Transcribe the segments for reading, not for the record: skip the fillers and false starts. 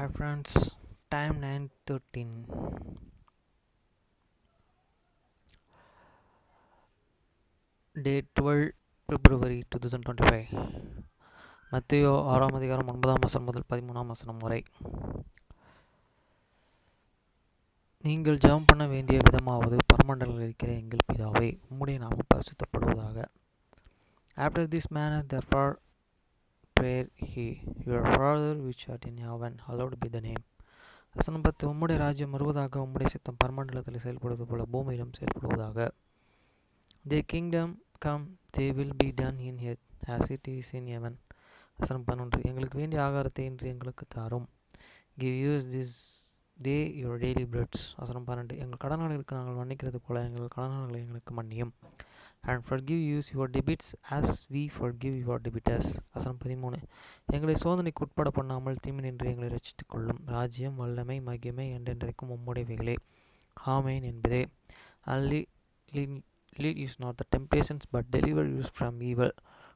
Hi friends, time 9:13. Day 12 February 2025. மத்தேயு 6 அதிகாரம் 9 வசனம் முதல் 13 வசனம் வரை. நீங்கள் ஜெபம் பண்ண வேண்டிய விதமாவது, பரமண்டலங்களில் இருக்கிற எங்கள் பிதாவே, உம்முடைய நாமம் பரிசுத்தப்படுவதாக. After this manner therefore pray ye, your Father which art in heaven, hallowed be the name. வசனம் 10. உம்முடைய ராஜ்யம் வருவதாக, உம்முடைய சித்தம் பரமண்டலத்தில் செயல்படுவது போல பூமியிலும் செயல்படுவதாக. Their kingdom come, they will be done in earth as it is in heaven. வசனம் 11. எங்களுக்கு வேண்டிய ஆகாரத்தை இன்று எங்களுக்கு தாரும். Give us this day your daily breads. வசனம் 12. எங்கள் கடனாளிகளுக்கு நாங்கள் மன்னிக்கிறது போல எங்கள் கடனாளிகளை எங்களுக்கு மன்னியும். And forgive us your debits as we forgive your debtors. வசனம் 13. எங்களை சோதனைக்கு உட்பட பண்ணாமல் தீமை நின்று எங்களை ரட்சித்துக் கொள்ளும். ராஜ்யம், வல்லமை, மகிமை என்றென்றைக்கும் உம்முடையவைகளே. ஆமென் என்பதே. Lead us not the temptations, but deliver us from evil.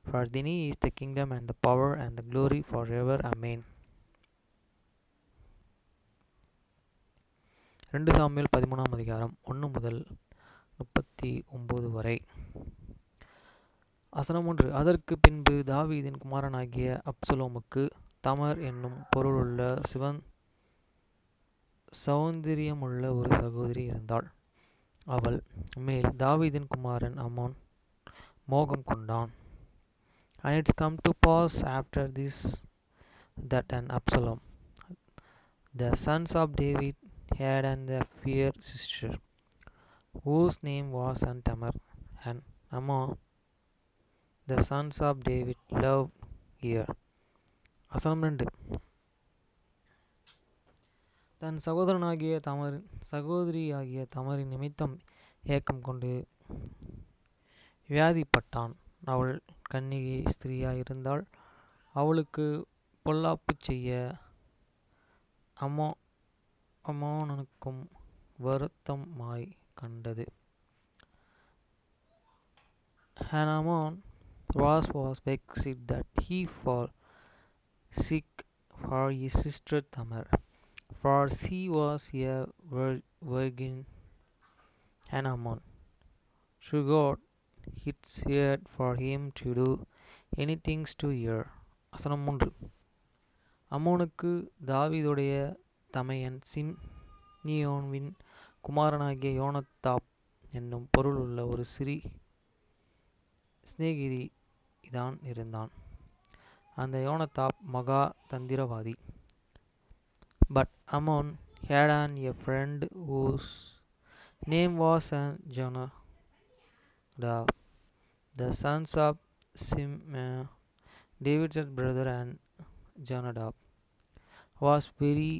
For thine is the kingdom and the power and the glory forever. Amen. 2 Samuel 13 அதிகாரம் 1 முதல் 39 வரை. வசனம் 1. அதற்கு பின்பு தாவீதின் குமாரனாகிய அப்சலோமுக்கு தமர் என்னும் பொருளுள்ள சௌந்தரியமுள்ள ஒரு சகோதரி இருந்தாள். அவள் மேல் தாவீதின் குமாரன் அம்னோன் மோகம் கொண்டான். And it's come to pass after this that an Absalom, the sons of David, had an fair sister, whose name was Tamar, and Amnon, the sons of David, loved her. வசனம் 2. தன் சகோதரியாகிய தமரின் நிமித்தம் ஏக்கம் கொண்டு வியாதிப்பட்டான். அவள் கன்னிகை ஸ்திரீயாயிருந்தாள். அவளுக்கு பொல்லாப்பு செய்ய அம்மோனுக்கும் வருத்தமாய் கண்டது. And Ammon was vexed that he fall sick for his sister Tamar, for she was a virgin. And Ammon forgot its heart for him to do anything to her. வசனம் 3. அம்மோனுக்கு தாவீதுடைய தமையன் சிம்யோன்வின் குமாரனாகிய யோனதாப் என்னும் பொருளுள்ள ஒரு சிநேகிதி தான் இருந்தான். அந்த யோனதாப் மகா தந்திரவாதி. But Ammon had a friend whose name was Jonadab, the sons of Shimea, David's brother, and Jonadab was very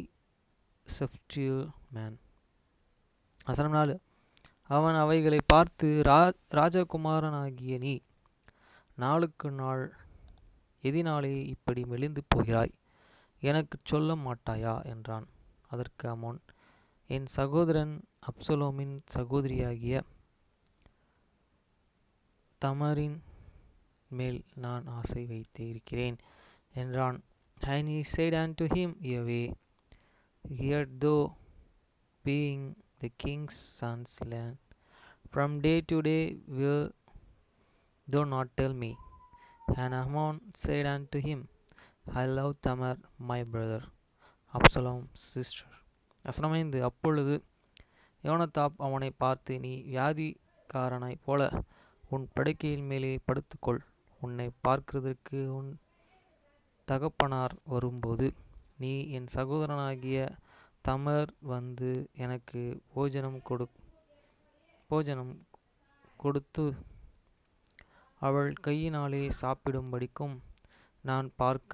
subtle man. வசனம் 4. அவன் அவைகளை பார்த்து, ராஜகுமாரனாகிய நீ நாளுக்கு நாள் எதினாலே இப்படி மெலிந்து போகிறாய், எனக்குச் சொல்ல மாட்டாயா என்றான். அதற்கு அம்மோன், என் சகோதரன் அப்சலோமின் சகோதரியாகிய தமரின் மேல் நான் ஆசை வைத்து இருக்கிறேன் என்றான். And he said unto him, Yea, yet thou, being the king's son's land, from day to day will thou not tell me. And Ammon said unto him, I love Tamar my brother, Absalom's sister. வசனம் 5. அப்பொழுது யோனதாப் அவனை பார்த்து, நீ வியாதிக்காரனாய் போல உன் படுக்கையின் மேலே படுத்துக்கொள். உன்னை பார்க்கிறதற்கு உன் தகப்பனார் வரும்போது நீ என் சகோதரனாகிய தமர் வந்து எனக்கு போஜனம் கொடுத்து அவள் கையினாலே சாப்பிடும்படிக்கும் நான் பார்க்க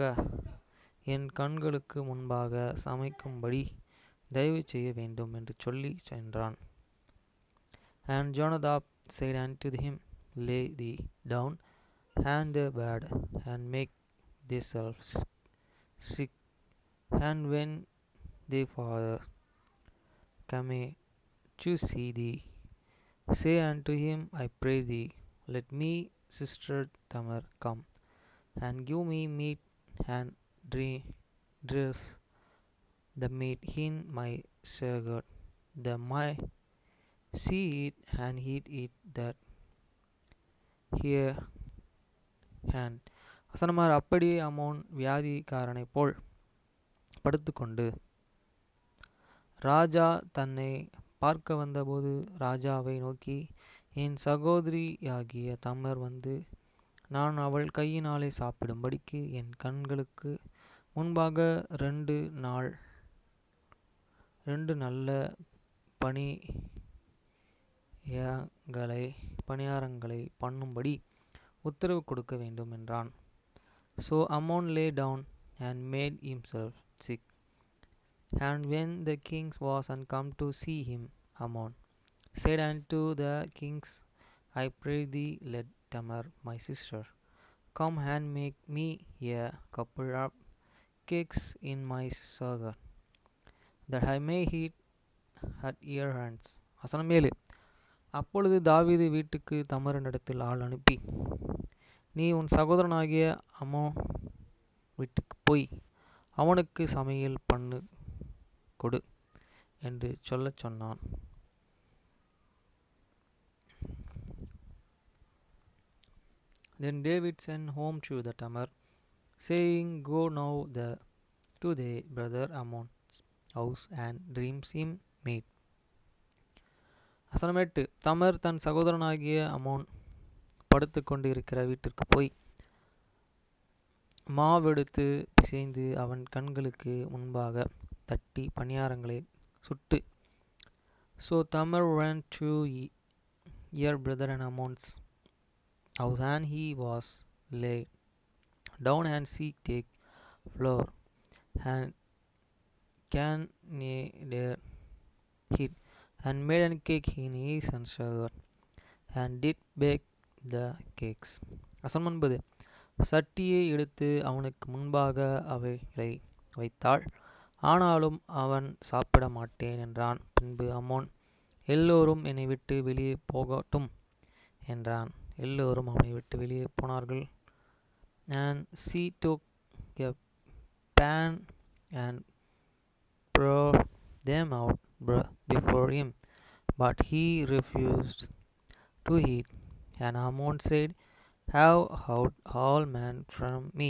என் கண்களுக்கு முன்பாக சமைக்கும்படி தயவு செய்ய வேண்டும் என்று சொல்லி சென்றான். And Jonadab said unto him, Lay thee down and the bed, and make thyself sick. And when thy father come to see thee, say unto him, I pray thee, let me sister Tamar come, and give me meat and dress, the meat in my seged, the my see it and eat it that here hand. வசனமார் அப்படியே Amun வியாதிக்காரனைப் போல் படுத்துக்கொண்டு ராஜா தன்னை பார்க்க வந்தபோது ராஜாவை நோக்கி, என் சகோதரியாகிய தமர் வந்து நான் அவள் கையினாலே சாப்பிடும்படிக்கு என் கண்களுக்கு முன்பாக 2 நல்ல பணியாரங்களை பண்ணும்படி உத்தரவு கொடுக்க வேண்டும் என்றான். So Ammon lay down and made himself sick. And when the king was come to see him, Ammon said unto the kings, I pray thee, let Tamar my sister come and make me a couple of cakes in my sugar, that I may eat at your hands. வசனம் 7. அப்பொழுது தாவீது வீட்டுக்கு தமரினிடத்தில் ஆள் அனுப்பி, நீ உன் சகோதரனாகிய அம்மோன் வீட்டுக்கு போய் அவனுக்கு சமையல் பண்ணு கொடு என்று சொல்லச் சொன்னான். Then David sent home to the Tamar, saying, Go now to thy brother Ammon's house and dreams him meat. வசனம் 8. தமர் தன் சகோதரனாகிய அமோன் படுத்து கொண்டு இருக்கிற வீட்டிற்கு போய் மாவெடுத்து பிசைந்து அவன் கண்களுக்கு முன்பாக தட்டி பணியாரங்களை சுட்டு. So Tamar went to your brother and Ammon's house, and he was laid down and take flour and kneaded it, and made a cake in his and sugar, and did bake the cakes. வசனம் 9. சட்டியை எடுத்து அவனுக்கு முன்பாக அவைகளை வைத்தாள், ஆனாலும் அவன் சாப்பிட மாட்டேன் என்றான். பின்பு அம்மோன், எல்லோரும் என்னை விட்டு வெளியே போகட்டும் என்றான். எல்லோரும் அவனை விட்டு வெளியே போனார்கள். And she took a pan and brought them out before him, but he refused to eat. And Ammon said, Have out all men from me.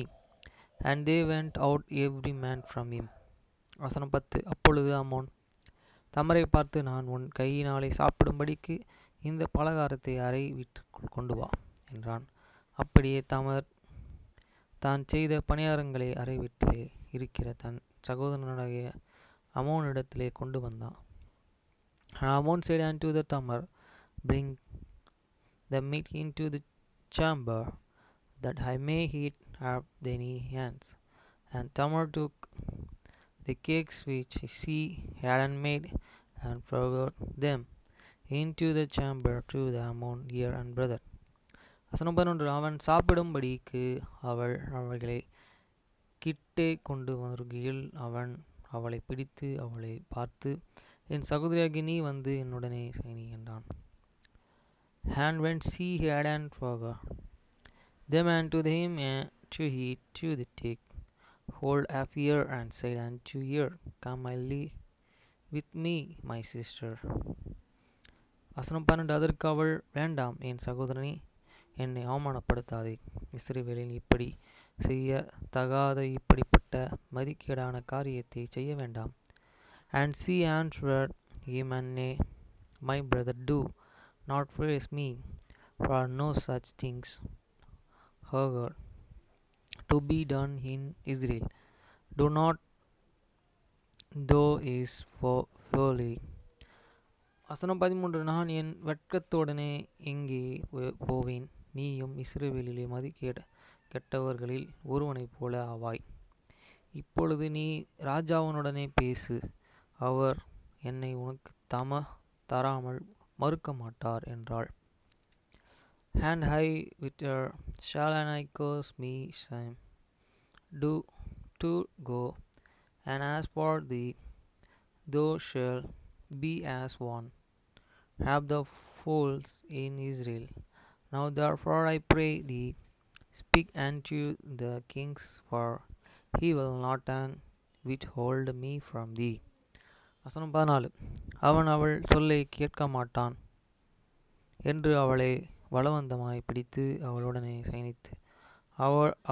And they went out every man from him. வசனம் 10. அப்பொழுது அம்மோன் தமரை பார்த்து, நான் உன் கையினாலே சாப்பிடும்படிக்கு இந்த பலகாரத்தை அறை வீட்டிற்குள் கொண்டு வா என்றான். அப்படியே தமர் தான் செய்த பணியாரங்களை அறை வீட்டிலே இருக்கிற தன் சகோதரனுடைய அம்மோனிடத்திலே கொண்டு வந்தான். Ammon said unto the Tamar, Bring the meat into the chamber, that I may eat at thine hands. And Tamar took the cakes which she had made, and brought them into the chamber to the Ammon heir and brother. வசனம் 11. அவன் சாப்பிடும்படிக்கு அவள் அவைகளை கிட்டே கொண்டு வருகையில் அவன் அவளை பிடித்து அவளை பார்த்து, என் சகோதரியாகி நீ வந்து என்னுடனே செய்னி என்றான். And when she had and forgot them unto him to eat to the take hold of ear, and said unto ear, Come I live with me, my sister. வசனம் 12. அதற்கு அவள், வேண்டாம் என் சகோதரனே, என்னை அவமானப்படுத்தாதே. இஸ்ரவேலில் இப்படி செய்ய தகாத இப்படிப்பட்ட மதிக்கேடான காரியத்தை செய்ய வேண்டாம். And she answered him, Nay, my brother, do not praise me, for no such things are to be done in Israel. Do not thou is folly. வசனம் 13. நான் என் வெட்கத்துடனே எங்கே போவேன்? நீயும் இஸ்ரவேலிலே கெட்டவர்களில் ஒருவனைப் போல ஆவாய். இப்பொழுது நீ ராஜாவினுடனே பேசு, அவர் என்னை உனக்கு தராமல் மறுக்க மாட்டார் என்றாள். And I with her shall I curse me shame to go, and as for thee, thou shalt be as one of the fools in Israel. Now therefore I pray thee, speak unto the kings, for he will not turn withhold me from thee. வசனம் 14. அவன் அவள் சொல்லை கேட்க மாட்டான் என்று அவளை பலவந்தமாய் பிடித்து அவளுடனே சயனித்து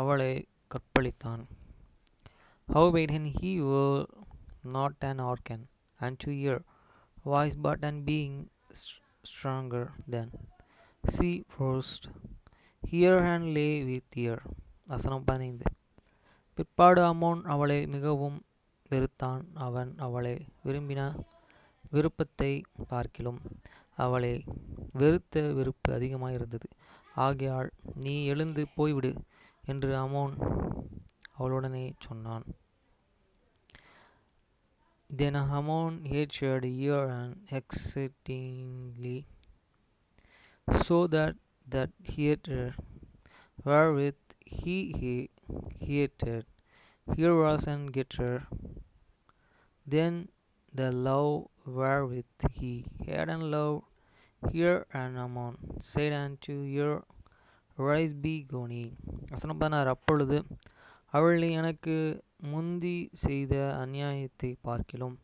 அவளை கற்பழித்தான். Howbeit he were not an hearken unto her voice, but an being stronger than she first hear and lay with ear. வசனம் 15. பிற்பாடு அம்மோன் அவளை மிகவும் வெறுத்தான். அவன் அவளை விரும்பின விருப்பத்தை பார்க்கிலும் அவளை வெறுத்த வெறுப்பு அதிகமாயிருந்தது. ஆகையால் நீ எழுந்து போய்விடு என்று அம்மோன் அவளுடனே சொன்னான். Then Ammon hated her and exceedingly, so that hatred wherewith he hated her was an greater than the love wherewith he had and loved her. And Ammon said unto her, Rise, be gone. வசனம் 16. அப்பொழுது அவள், நீ எனக்கு முந்தி செய்த அநியாயத்தை பார்க்கிலும்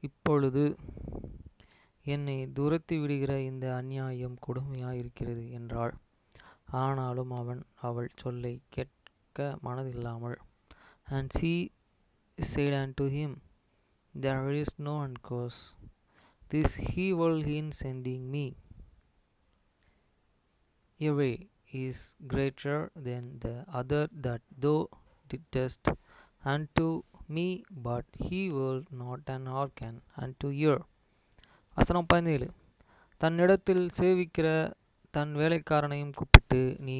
இப்பொழுது என்னை துரத்தி விடுகிற இந்த அநியாயம் கொடுமையாயிருக்கிறது என்றாள். ஆனாலும் அவன் அவள் சொல்லை கேட்க மனதில்லாமல், And she said unto him, There is no cause this evil in sending me away is greater than the other that thou didst unto me, but he will not an hearken unto her. வசனம் 17. தன்னிடத்தில் சேவிக்கிற தன் வேலைக்காரனையும் கூப்பிட்டு, நீ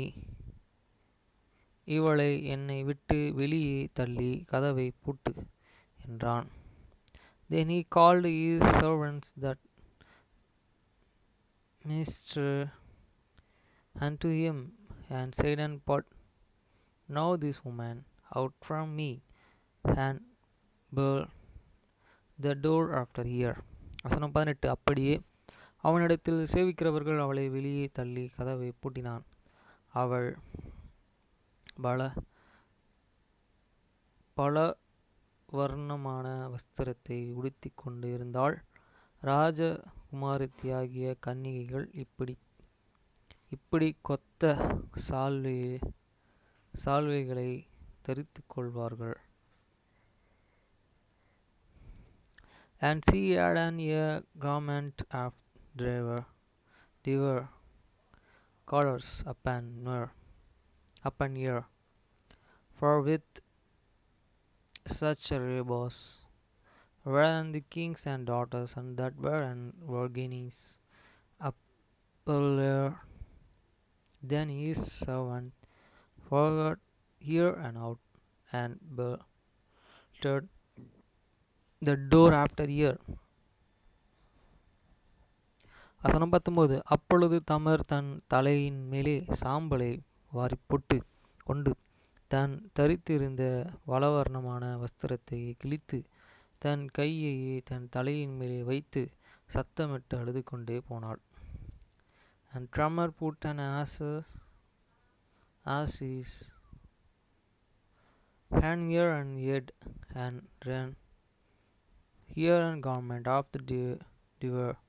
இவளை என்னை விட்டு வெளியே தள்ளி கதவை பூட்டு என்றான். Then he called his servants that ministered unto him, and said, and put now this woman out from me, and bar the door after her. வசனம் 18. அப்படியே அவனிடத்தில் சேவிக்கிறவர்கள் அவளை வெளியே தள்ளி கதவை பூட்டினான். அவள் பல வர்ணமான வஸ்திரத்தை உடுத்தி கொண்டு இருந்தாள். ராஜகுமாரத்தியாகிய கன்னிகைகள் இப்படி கொத்த சால்வைகளை தரித்து கொள்வார்கள். And she had on a garment of divers colors upon her, for with such robes were the kings and daughters, and that were and virgins apparelled. Then his servant forgot here and out, and bolted the door after her. வசனம் 19. அப்பொழுது தமர் தன் தலையின் மேலே சாம்பலை வாரிப்போட்டு கொண்டு தன் தரித்திருந்த வலவர்ணமான வஸ்திரத்தை கிழித்து தன் கையை தன் தலையின் மேலே வைத்து சத்தமிட்டு அழுது கொண்டே போனாள். And Tamar put an ass's hand here and head, and ran here and garment of the divers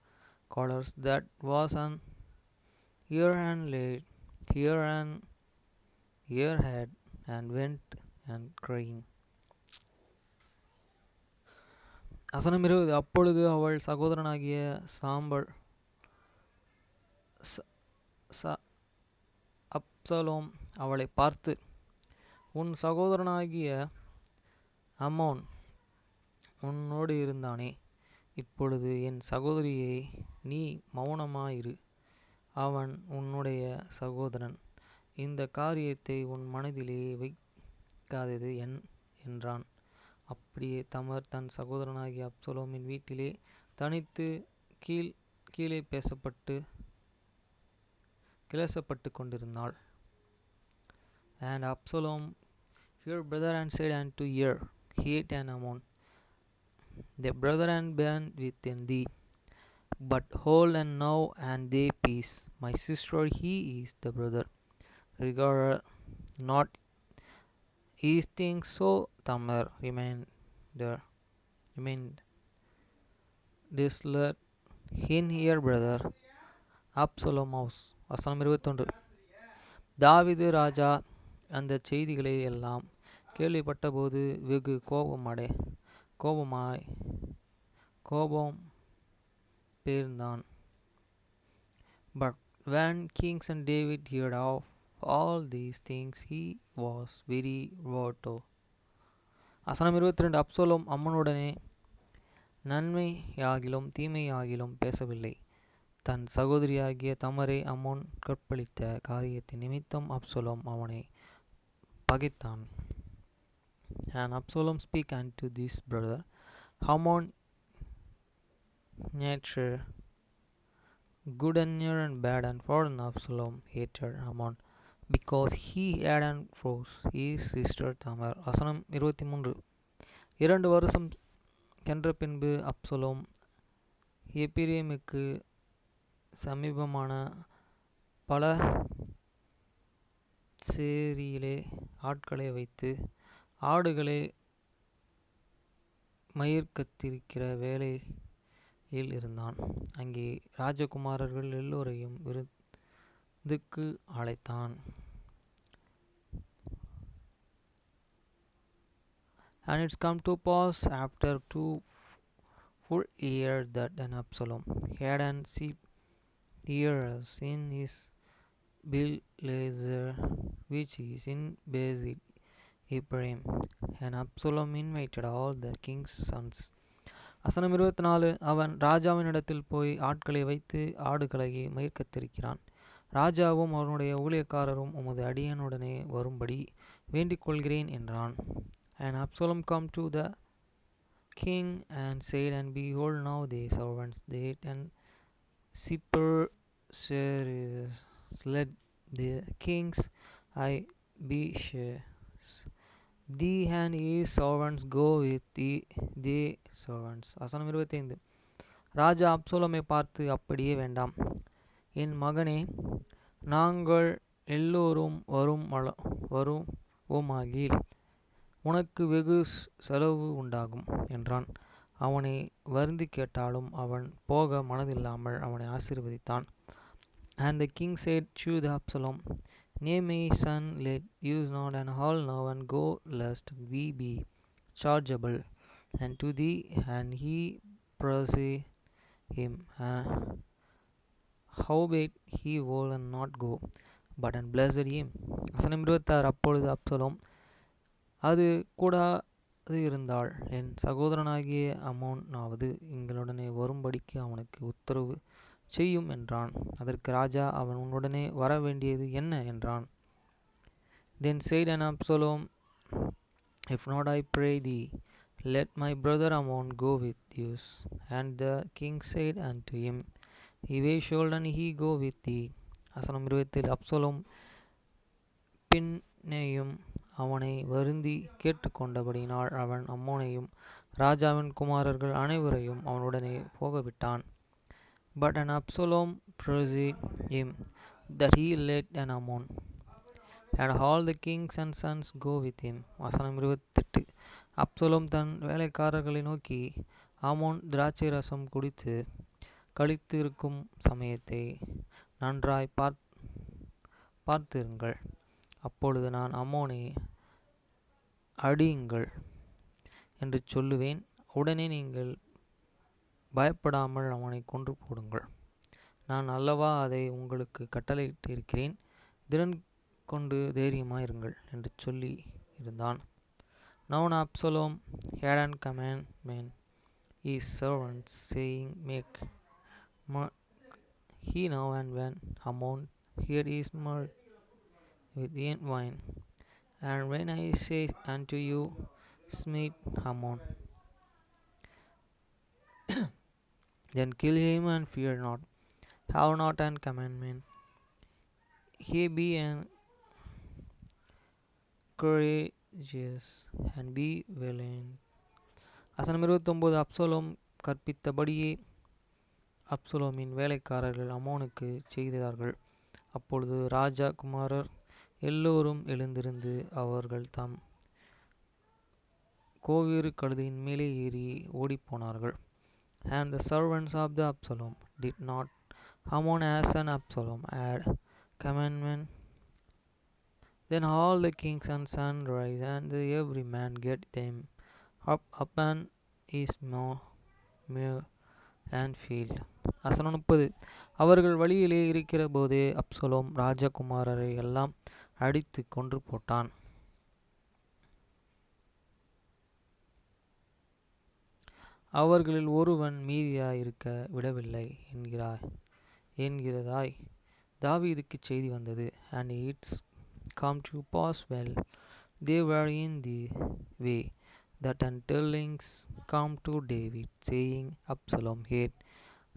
colors that was on here, and laid here and her head, and went and crying. வசனம் 20. அப்பொழுது அவள் சகோதரனாகிய Absalom அவளை பார்த்து, உன் சகோதரனாகிய அம்மோன் உன்னோடு இருந்தானே, இப்பொழுது என் சகோதரியை நீ மௌனமாயிரு, அவன் உன்னுடைய சகோதரன், இந்த காரியத்தை உன் மனதிலே வைக்காதது என்றான். அப்படியே தமர் தன் சகோதரனாகிய அப்சலோமின் வீட்டிலே தனித்து கீழே கிளேசப்பட்டு கொண்டிருந்தாள். And Absalom her brother and said unto her, Hate and Ammon, the brother and band within thee, but hold and now and they peace. My sister, he is the brother. Regard not these things. So Tamar remained remained desolate in here brother Absalom house. வசனம் 21. தாவீது ராஜா அந்த செய்திகளை எல்லாம் கேள்விப்பட்டபோது வெகு கோபம் பேர்ந்தான். But when King David heard of all these things, he was very wroth. வசனம் 22. Absalom அம்மனுடனே நன்மையாகிலும் தீமையாகிலும் பேசவில்லை. தன் சகோதரியாகிய தமரை அம்மோன் கற்பழித்த காரியத்தின் நிமித்தம் அப்சலோம் அவனை பகைத்தான். And Absalom speak unto this brother Ammon nature good and near and bad, and for Absalom hated Ammon because he had for his sister Tamar. வசனம் 23. 2 வருஷம் சென்ற பின்பு Absalom எப்பிரேமுக்கு சமீபமான பல சேரியிலே ஆட்களை வைத்து ஆடுகளை மயிர்கத்திருக்கிற வேலையில் இருந்தான். அங்கே ராஜகுமாரர்கள் எல்லோரையும் விருந்துக்கு அழைத்தான். And it's come to pass after 2 full years that an Absalom had an sheep ears in his Belezer, which is in Bezid Ephraim. And Absalom invited all the king's sons. வசனம் 24. அவன் ராஜாவினிடத்தில் போய் ஆட்களை வைத்து ஆடுகளை மயிர்கத்திருக்கிறான். ராஜாவும் அவனுடைய ஊழியக்காரரும் உமது அடியனுடனே வரும்படி வேண்டிக் கொள்கிறேன் என்றான். And Absalom come to the king and said, and behold, now the servants that and led the king's Abishas, thee and his servants go with the servants. வசனம் 25. ராஜா அப்சலோமை பார்த்து, அப்படியே வேண்டாம் என் மகனே, நாங்கள் எல்லோரும் வருவோமாகில் உனக்கு வெகு செலவு உண்டாகும் என்றான். அவனை வருந்தி கேட்டாலும் அவன் போக மனதில்லாமல் அவனை ஆசீர்வதித்தான். And the king said to the Absalom, Nay, my son, let use not an hall now, and go, lest we be chargeable unto thee. And he pursued him, howbeit he would not go, but and blessed him. வசனம் 26. அப்பொழுது Absalom, அது கூடாது இருந்தால் என் சகோதரனாகிய அம்மோனாவது எங்களுடனே வரும்படிக்கு அவனுக்கு உத்தரவு செய்யும் என்றான். அதற்கு ராஜா, அவன் உன்னுடனே வர வேண்டியது என்ன என்றான். Then said an Absalom, If not, I pray thee, let my brother Ammon go with us. And the king said unto him, Why shouldn't he go with thee? வசனம் 27. அப்சலோம் பின்னையும் அவனை வருந்தி கேட்டுக்கொண்டபடியினால் அவன் அம்மோனையும் ராஜாவின் குமாரர்கள் அனைவரையும் அவனுடனே போகவிட்டான். But an Absalom pursued him, that he let an Ammon and all the kings and sons go with him. வசனம் 28. Absalom தன் வேலைக்காரர்களை நோக்கி, ஆமோன் திராட்சை ரசம் குடித்து கழித்து இருக்கும் சமயத்தை நன்றாய் பார்த்திருங்கள். அப்பொழுது நான் அம்மோனை அடியுங்கள் என்று சொல்லுவேன். உடனே நீங்கள் பயப்படாமல் அவனை கொன்று போடுங்கள். நான் அல்லவா அதை உங்களுக்கு கட்டளையிட்டு இருக்கிறேன். திடன் கொண்டு தைரியமாயிருங்கள் என்று சொல்லி இருந்தான். Now Absalom had an commandment his servants, saying, Make he now and when Ammon heard his murder with wine. And when I say unto you, Smite Ammon, then kill him and fear not. Have not an commandment. He be an courageous and be valiant. வசனம் 29. Absalom கற்பித்தபடியே அப்சலோமின் வேலைக்காரர்கள் அம்மோனுக்கு செய்தார்கள். அப்பொழுது ராஜா குமாரர் எல்லோரும் எழுந்திருந்து அவர்கள் தாம் கோவேறு கழுதையின் மேலே ஏறி ஓடிப்போனார்கள். And the servants of the Absalom did not Hammon as an Absalom had commandment. Then all the king's sons rise, and every man get them up upon his mare and field. வசனம் 30. அவர்கள் வழியிலே இருக்கிற போதே Absalom ராஜகுமாரரை எல்லாம் அடித்து கொன்று போட்டான். அவர்களில் ஒருவன் மீதியாயிருக்க விடவில்லை என்கிறதாய் தாவீதுக்கு செய்தி வந்தது. And it's come to pass while they were in the way that tellings come to David, saying, Absalom hate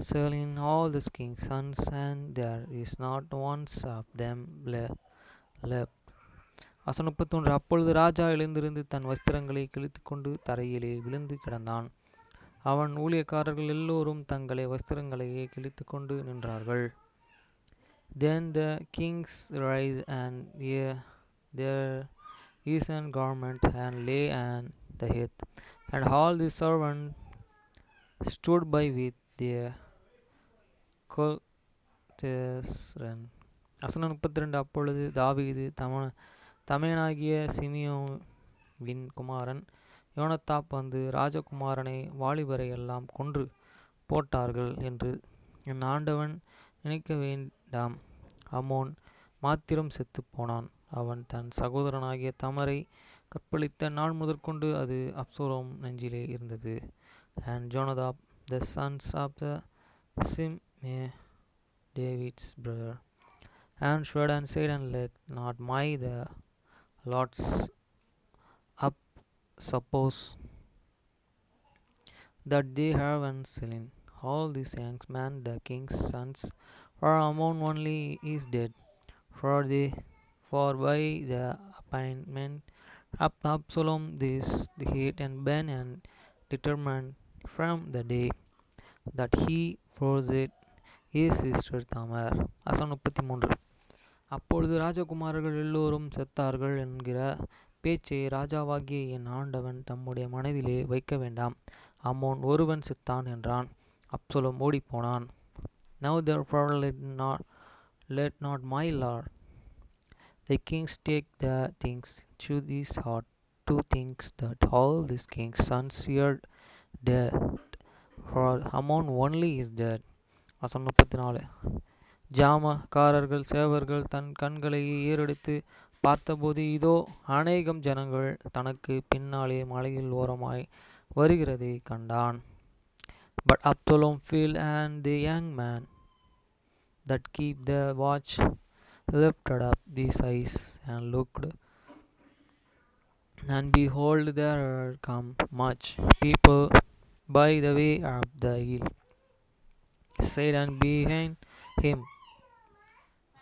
slain all the king's sons, and there is not one of them left. வசனம் 31. அப்பொழுது ராஜா எழுந்திருந்து தன் வஸ்திரங்களை கிழித்து கொண்டு தரையிலே விழுந்து கிடந்தான். அவன் ஊழியக்காரர்கள் எல்லோரும் தங்களை வஸ்திரங்களையே கிழித்து கொண்டு நின்றார்கள். Then the kings rise, and there is an garment, and lay on the head, and all the servants stood by with their coats. வசனம் 32. அப்பொழுது தாவீது தமையனாகிய சிமியோவின் குமாரன் யோனத்தாப் வந்து ராஜகுமாரனை வாலிபரை எல்லாம் கொன்று போட்டார்கள் என்று என் ஆண்டவன் நினைக்க வேண்டாம். அம்மோன் மாத்திரம் செத்து போனான். அவன் தன் சகோதரனாகிய தமரை கற்பழித்த நாள் முதற்கொண்டு அது அப்சலோம் நெஞ்சிலே இருந்தது. And Jonadab, the sons of the Shimei, David's brother, answered and said, and let not the Lord's up suppose that they have an slain all these young men, the king's sons, for Ammon only is dead, for by the appointment of Absalom this the hate and been and determined from the day that he forsook his sister Tamar. வசனம் 33. அப்பொழுது ராஜகுமாரர்கள் எல்லோரும் செத்தார்கள் என்கிற பேச்சை ராஜாவாகிய என் ஆண்டவன் தம்முடைய மனதிலே வைக்க வேண்டாம். அம்மோன் ஒருவன் செத்தான் என்றான். Absalom ஓடிப்போனான். Now therefore let not my lord the kings take the things to his heart to think that all these kings' sons are dead, for Ammon only is dead. வசனம் 34. ஜாமக்காரர்கள் சேவர்கள் தன் கண்களை ஏறெடுத்து பார்த்தபோது இதோ அநேகம் ஜனங்கள் தனக்கு பின்னாலே மலையில் ஓரமாய் வருகிறதை கண்டான். But Absalom fell, and the young man that keep the watch lifted up his eyes and looked, and behold, there had come much people by the way of the hill, said and behind him.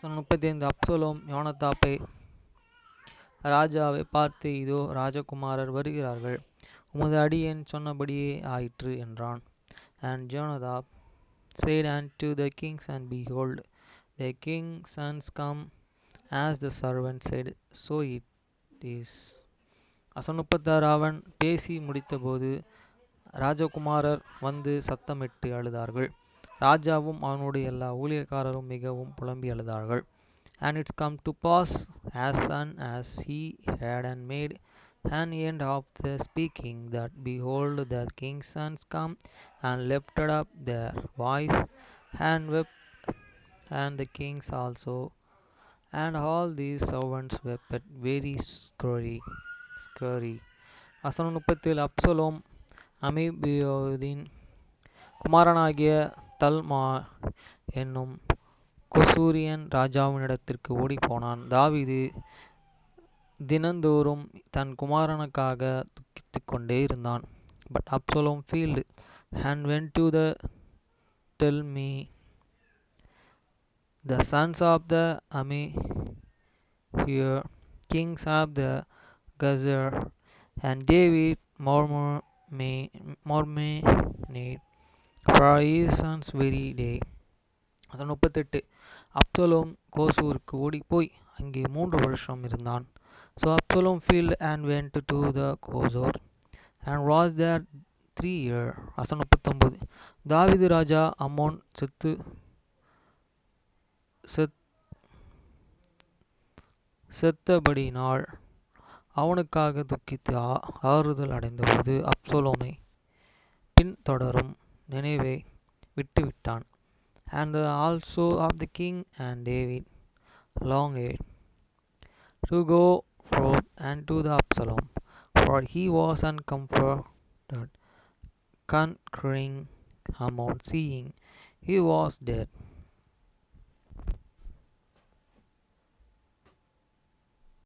35. Absalom யோனத்தாப்பை ராஜாவை பார்த்து, இதோ ராஜகுமாரர் வருகிறார்கள், உமது அடியேன் சொன்னபடியே ஆயிற்று என்றான். And Jonadab said unto the kings, and behold, the king's sons come as the servant said, so it is. வசனம் 36. அவன் பேசி முடித்தபோது ராஜகுமாரர் வந்து சத்தமிட்டு அழுதார்கள். ராஜாவும் அவனுடைய எல்லா ஊழியக்காரரும் மிகவும் புலம்பி அழுதார்கள். And it's come to pass as soon as he had made an end of the speaking, that behold, the king's sons come and lifted up their voice and wept, and the kings also, and all these servants wept very scary. வசனம் 37. Absalom அமீபியோதின் குமாரனாகிய தல்மா என்னும் கொசூரியன் ராஜாவினிடத்திற்கு ஓடிப்போனான். தாவீது தினந்தோறும் தன் குமாரனுக்காக துக்கித்துக் கொண்டே இருந்தான். But Absalom fled and went to tell me the sons of the Amehir, kings of the Gazer, and David murmured for his sons very day. 38. Absalom கோசூருக்கு ஓடிப்போய் அங்கே 3 வருஷம் இருந்தான். So Absalom fled and went to the Gozor, and was there 3 year. வசனம் 39. தாவீது ராஜா அம்மோன் செத் செத்தபடியினால் அவனுக்காக துக்கித்து ஆறுதல் அடைந்தபோது அப்சலோமை பின்தொடரும் நினைவை விட்டுவிட்டான். And also of the king and David longed to go forth and to the Absalom, for he was uncomforted conquering Ammon, seeing he was dead.